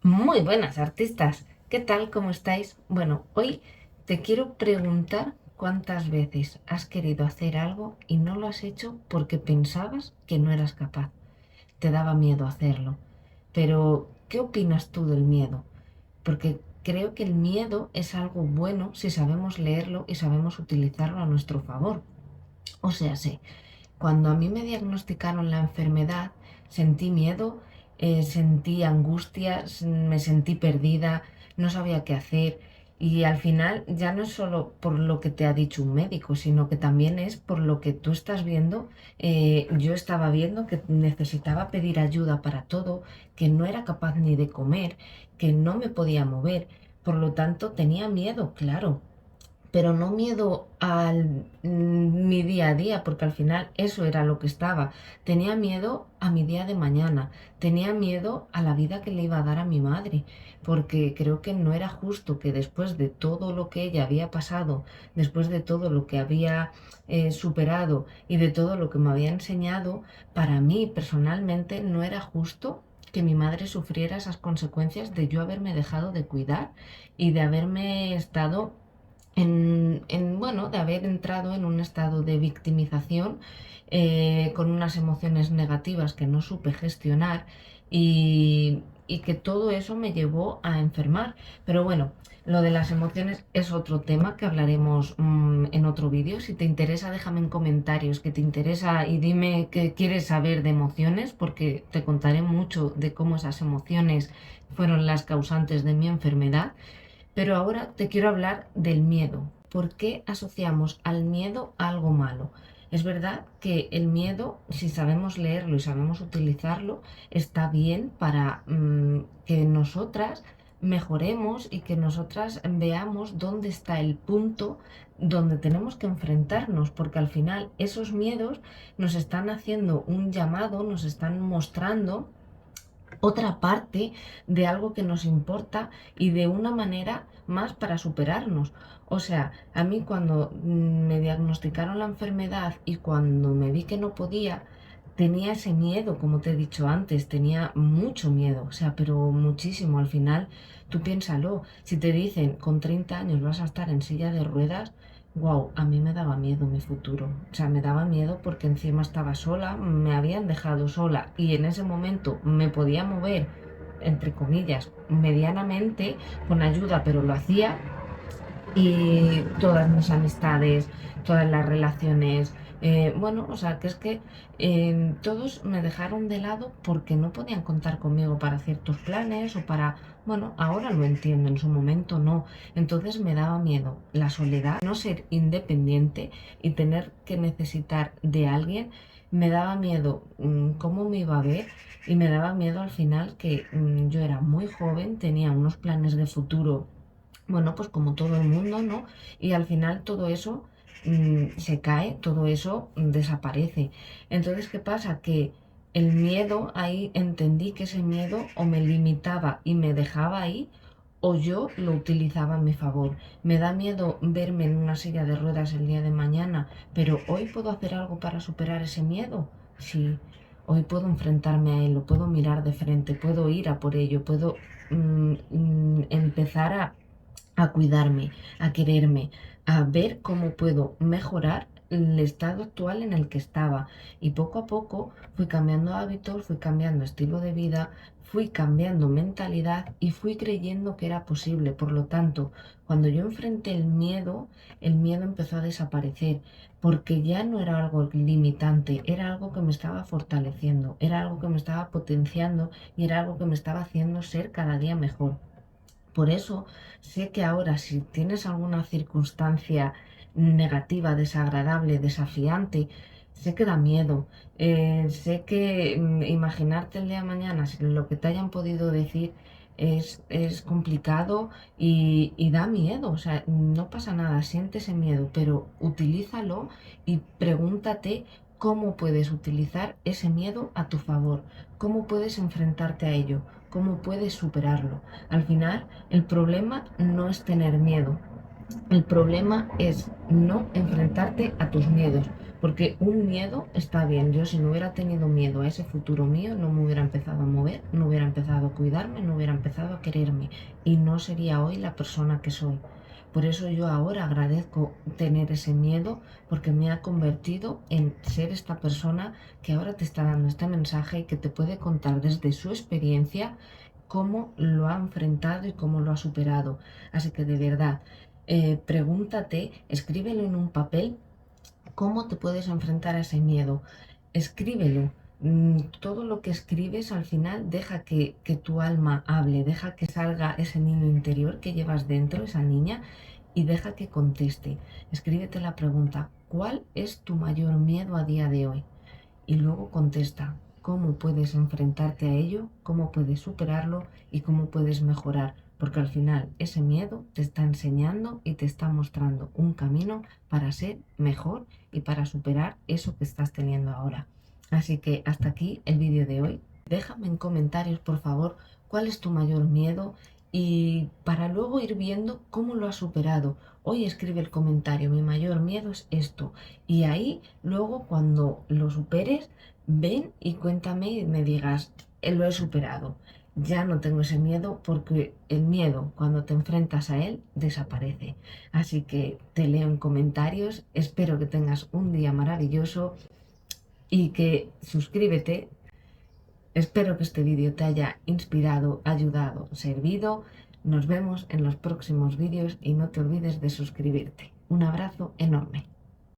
Muy buenas artistas, ¿qué tal? ¿Cómo estáis? Bueno, hoy te quiero preguntar cuántas veces has querido hacer algo y no lo has hecho porque pensabas que no eras capaz, te daba miedo hacerlo. Pero, ¿qué opinas tú del miedo? Porque creo que el miedo es algo bueno si sabemos leerlo y sabemos utilizarlo a nuestro favor. O sea, sé, cuando a mí me diagnosticaron la enfermedad, sentí miedo, sentí angustia, me sentí perdida, no sabía qué hacer. Y al final ya no es solo por lo que te ha dicho un médico, sino que también es por lo que tú estás viendo. Yo estaba viendo que necesitaba pedir ayuda para todo, que no era capaz ni de comer, que no me podía mover. Por lo tanto, tenía miedo, claro, pero no miedo al mi día a día, porque al final eso era lo que estaba. Tenía miedo a mi día de mañana, tenía miedo a la vida que le iba a dar a mi madre, porque creo que no era justo que después de todo lo que ella había pasado, después de todo lo que había superado y de todo lo que me había enseñado, para mí personalmente no era justo que mi madre sufriera esas consecuencias de yo haberme dejado de cuidar y de haberme estado bueno, de haber entrado en un estado de victimización, con unas emociones negativas que no supe gestionar y que todo eso me llevó a enfermar. Pero bueno, lo de las emociones es otro tema que hablaremos en otro vídeo. Si te interesa, déjame en comentarios que te interesa y dime qué quieres saber de emociones, porque te contaré mucho de cómo esas emociones fueron las causantes de mi enfermedad. Pero ahora te quiero hablar del miedo. ¿Por qué asociamos al miedo a algo malo? Es verdad que el miedo, si sabemos leerlo y sabemos utilizarlo, está bien para que nosotras mejoremos y que nosotras veamos dónde está el punto donde tenemos que enfrentarnos, porque al final esos miedos nos están haciendo un llamado, nos están mostrando otra parte de algo que nos importa y de una manera más para superarnos. O sea, a mí cuando me diagnosticaron la enfermedad y cuando me vi que no podía, tenía ese miedo, como te he dicho antes, tenía mucho miedo, o sea, pero muchísimo. Al final, tú piénsalo, si te dicen con 30 años vas a estar en silla de ruedas, wow, a mí me daba miedo mi futuro. O sea, me daba miedo porque encima estaba sola, me habían dejado sola y en ese momento me podía mover, entre comillas, medianamente con ayuda, pero lo hacía, y todas mis amistades, todas las relaciones, bueno, o sea, que es que todos me dejaron de lado porque no podían contar conmigo para ciertos planes o para, bueno, ahora lo entiendo, en su momento no. Entonces me daba miedo la soledad, no ser independiente y tener que necesitar de alguien. Me daba miedo cómo me iba a ver y me daba miedo al final que yo era muy joven, tenía unos planes de futuro, bueno, pues como todo el mundo, ¿no? Y al final todo eso se cae, todo eso desaparece. Entonces, ¿qué pasa? Que el miedo, ahí entendí que ese miedo o me limitaba y me dejaba ahí, o yo lo utilizaba a mi favor. Me da miedo verme en una silla de ruedas el día de mañana, pero hoy puedo hacer algo para superar ese miedo. Sí, hoy puedo enfrentarme a él, lo puedo mirar de frente, puedo ir a por ello, puedo empezar a cuidarme, a quererme, a ver cómo puedo mejorar el estado actual en el que estaba. Y poco a poco fui cambiando hábitos, fui cambiando estilo de vida, fui cambiando mentalidad y fui creyendo que era posible. Por lo tanto, cuando yo enfrenté el miedo empezó a desaparecer, porque ya no era algo limitante, era algo que me estaba fortaleciendo, era algo que me estaba potenciando y era algo que me estaba haciendo ser cada día mejor. Por eso sé que ahora si tienes alguna circunstancia negativa, desagradable, desafiante, sé que da miedo. Sé que imaginarte el día de mañana si lo que te hayan podido decir es complicado y da miedo. O sea, no pasa nada, siente ese miedo, pero utilízalo y pregúntate cómo puedes utilizar ese miedo a tu favor, cómo puedes enfrentarte a ello, cómo puedes superarlo. Al final, el problema no es tener miedo. El problema es no enfrentarte a tus miedos, porque un miedo está bien. Yo si no hubiera tenido miedo a ese futuro mío, no me hubiera empezado a mover, no hubiera empezado a cuidarme, no hubiera empezado a quererme y no sería hoy la persona que soy. Por eso yo ahora agradezco tener ese miedo porque me ha convertido en ser esta persona que ahora te está dando este mensaje y que te puede contar desde su experiencia cómo lo ha enfrentado y cómo lo ha superado. Así que de verdad, pregúntate, escríbelo en un papel, cómo te puedes enfrentar a ese miedo. Escríbelo. Todo lo que escribes al final deja que tu alma hable, deja que salga ese niño interior que llevas dentro, esa niña, y deja que conteste. Escríbete la pregunta, ¿cuál es tu mayor miedo a día de hoy? Y luego contesta cómo puedes enfrentarte a ello, cómo puedes superarlo y cómo puedes mejorar, porque al final ese miedo te está enseñando y te está mostrando un camino para ser mejor y para superar eso que estás teniendo ahora. Así que hasta aquí el vídeo de hoy. Déjame en comentarios, por favor, cuál es tu mayor miedo y para luego ir viendo cómo lo has superado. Hoy escribe el comentario, mi mayor miedo es esto. Y ahí luego cuando lo superes, ven y cuéntame y me digas, lo he superado. Ya no tengo ese miedo porque el miedo cuando te enfrentas a él desaparece. Así que te leo en comentarios, espero que tengas un día maravilloso y que suscríbete. Espero que este vídeo te haya inspirado, ayudado, servido. Nos vemos en los próximos vídeos y no te olvides de suscribirte. Un abrazo enorme.